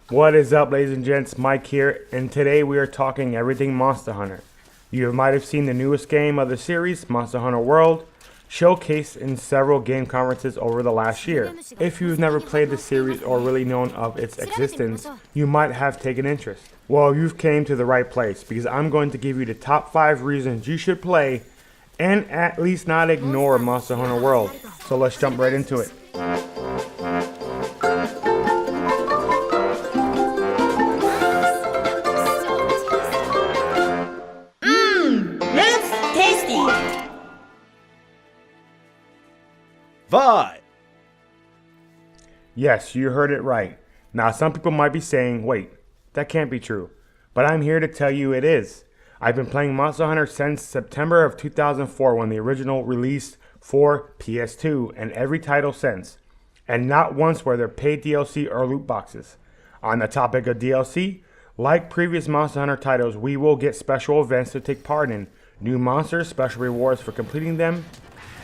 What is up, ladies and gents? Mike here, and today we are talking everything Monster Hunter. You might have seen the newest game of the series, Monster Hunter World, showcased in several game conferences over the last year. If you've never played the series or really known of its existence, you might have taken interest. Well, you've came to the right place because I'm going to give you the top 5 reasons you should play and at least not ignore Monster Hunter World. So let's jump right into it. Vibe. Yes, you heard it right. Now, some people might be saying, wait, that can't be true. But I'm here to tell you it is. I've been playing Monster Hunter since September of 2004 when the original released for PS2 and every title since. And not once were there paid DLC or loot boxes. On the topic of DLC, like previous Monster Hunter titles, we will get special events to take part in, new monsters, special rewards for completing them,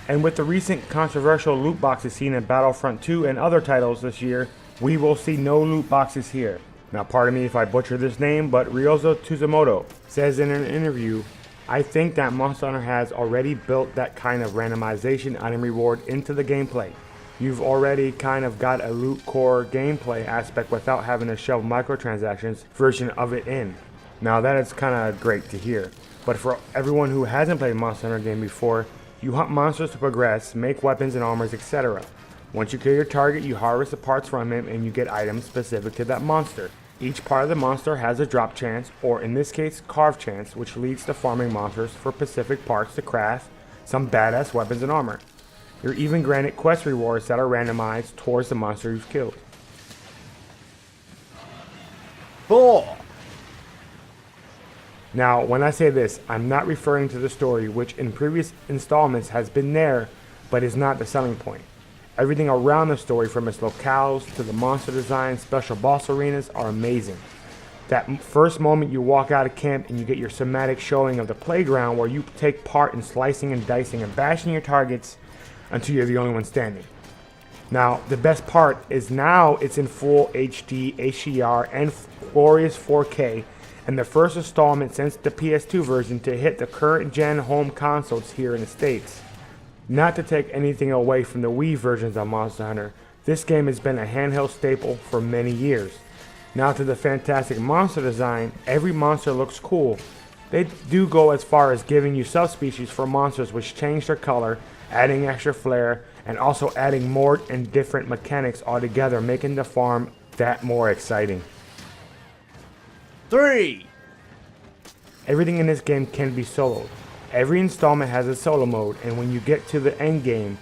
and with the recent controversial loot boxes seen in Battlefront 2 and other titles this year, we will see no loot boxes here. Now pardon me if I butcher this name, but Ryozo Tsuzumoto says in an interview, I think that Monster Hunter has already built that kind of randomization item reward into the gameplay. You've already kind of got a loot core gameplay aspect without having to shove microtransactions version of it in. Now that is kind of great to hear, but for everyone who hasn't played a Monster Hunter game before, you hunt monsters to progress, make weapons and armors, etc. Once you kill your target, you harvest the parts from him and you get items specific to that monster. Each part of the monster has a drop chance, or in this case, carve chance, which leads to farming monsters for specific parts to craft some badass weapons and armor. You're even granted quest rewards that are randomized towards the monster you've killed. 4. Now, when I say this, I'm not referring to the story, which in previous installments has been there, but is not the selling point. Everything around the story, from its locales to the monster design, special boss arenas, are amazing. That first moment you walk out of camp and you get your cinematic showing of the playground where you take part in slicing and dicing and bashing your targets until you're the only one standing. Now, the best part is now it's in full HD, HDR, and glorious 4K, and the first installment since the PS2 version to hit the current gen home consoles here in the States. Not to take anything away from the Wii versions of Monster Hunter, this game has been a handheld staple for many years. Now to the fantastic monster design, every monster looks cool. They do go as far as giving you subspecies for monsters which change their color, adding extra flair, and also adding more and different mechanics altogether, making the farm that more exciting. 3. Everything in this game can be soloed. Every installment has a solo mode, and when you get to the end game,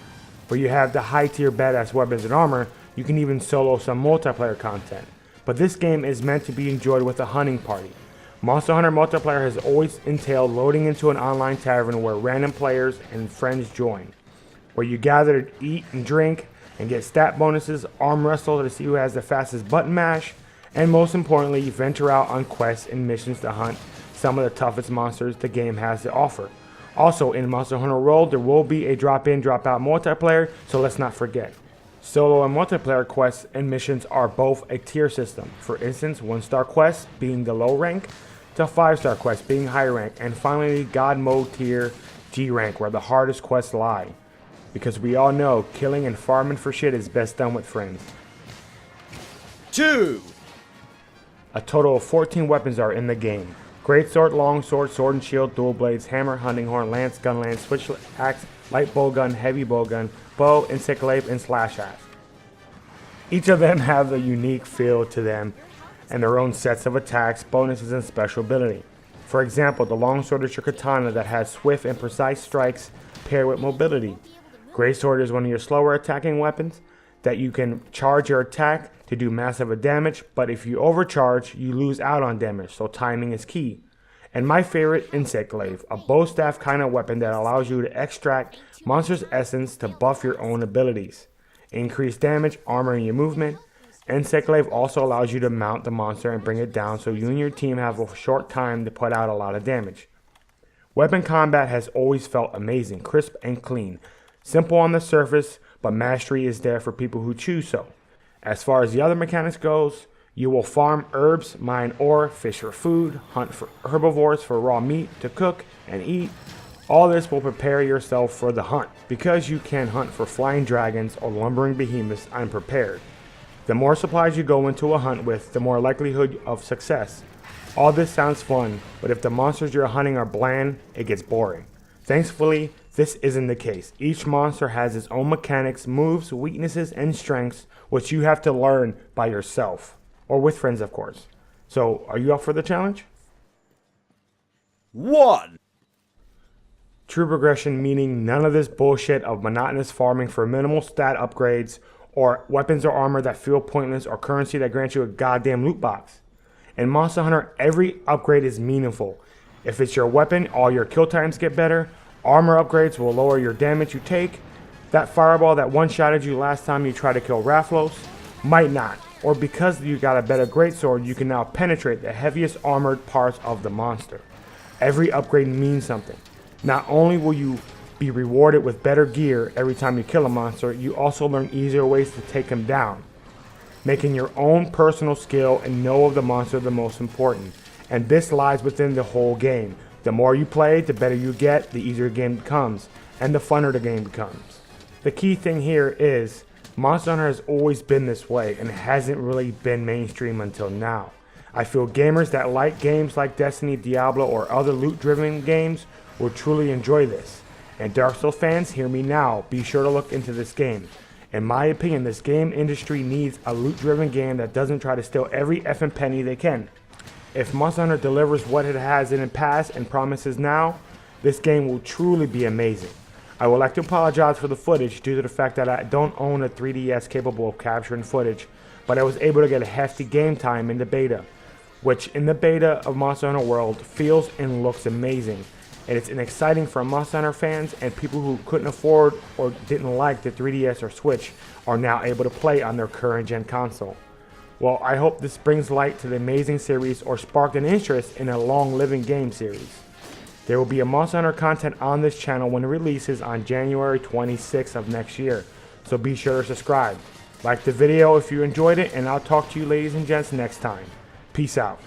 where you have the high tier badass weapons and armor, you can even solo some multiplayer content. But this game is meant to be enjoyed with a hunting party. Monster Hunter multiplayer has always entailed loading into an online tavern where random players and friends join, where you gather to eat and drink and get stat bonuses, arm wrestle to see who has the fastest button mash, and most importantly, you venture out on quests and missions to hunt some of the toughest monsters the game has to offer. Also, in Monster Hunter World, there will be a drop-in, drop-out multiplayer, so let's not forget. Solo and multiplayer quests and missions are both a tier system. For instance, 1-star quests being the low rank, to 5-star quests being high rank, and finally God mode tier G rank, where the hardest quests lie. Because we all know killing and farming for shit is best done with friends. 2. A total of 14 weapons are in the game. Greatsword, longsword, sword and shield, dual blades, hammer, hunting horn, lance, gun lance, switch axe, light bowgun, heavy bowgun, bow, insect glaive, and slash axe. Each of them have a unique feel to them and their own sets of attacks, bonuses, and special ability. For example, the longsword is your katana that has swift and precise strikes paired with mobility. Greatsword is one of your slower attacking weapons that you can charge your attack to do massive damage, but if you overcharge, you lose out on damage, so timing is key. And my favorite, insect glaive, a bow staff kind of weapon that allows you to extract monster's essence to buff your own abilities, increase damage, armor, and your movement. Insect glaive also allows you to mount the monster and bring it down so you and your team have a short time to put out a lot of damage. Weapon combat has always felt amazing, crisp and clean. Simple on the surface, but mastery is there for people who choose so. As far as the other mechanics goes, You will farm herbs, mine ore, fish for food, hunt for herbivores for raw meat to cook and eat. All this will prepare yourself for the hunt. Because you can hunt for flying dragons or lumbering behemoths unprepared. The more supplies you go into a hunt with, the more likelihood of success. All this sounds fun, but if the monsters you're hunting are bland, it gets boring. Thankfully, this isn't the case. Each monster has its own mechanics, moves, weaknesses, and strengths, which you have to learn by yourself. Or with friends, of course. So, are you up for the challenge? 1. True progression meaning none of this bullshit of monotonous farming for minimal stat upgrades, or weapons or armor that feel pointless, or currency that grants you a goddamn loot box. In Monster Hunter, every upgrade is meaningful. If it's your weapon, all your kill times get better. Armor upgrades will lower your damage you take. That fireball that one-shotted you last time you tried to kill Rafflos might not. Or because you got a better greatsword, you can now penetrate the heaviest armored parts of the monster. Every upgrade means something. Not only will you be rewarded with better gear every time you kill a monster, you also learn easier ways to take him down. Making your own personal skill and know of the monster the most important. And this lies within the whole game. The more you play, the better you get, the easier the game becomes, and the funner the game becomes. The key thing here is, Monster Hunter has always been this way, and it hasn't really been mainstream until now. I feel gamers that like games like Destiny, Diablo, or other loot-driven games will truly enjoy this. And Dark Souls fans, hear me now, be sure to look into this game. In my opinion, this game industry needs a loot-driven game that doesn't try to steal every effing penny they can. If Monster Hunter delivers what it has in the past and promises now, this game will truly be amazing. I would like to apologize for the footage due to the fact that I don't own a 3DS capable of capturing footage, but I was able to get a hefty game time in the beta, which in the beta of Monster Hunter World feels and looks amazing. And it's exciting for Monster Hunter fans and people who couldn't afford or didn't like the 3DS or Switch are now able to play on their current gen console. Well, I hope this brings light to the amazing series or sparked an interest in a long-living game series. There will be a Monster Hunter content on this channel when it releases on January 26th of next year, so be sure to subscribe. Like the video if you enjoyed it, and I'll talk to you ladies and gents next time. Peace out.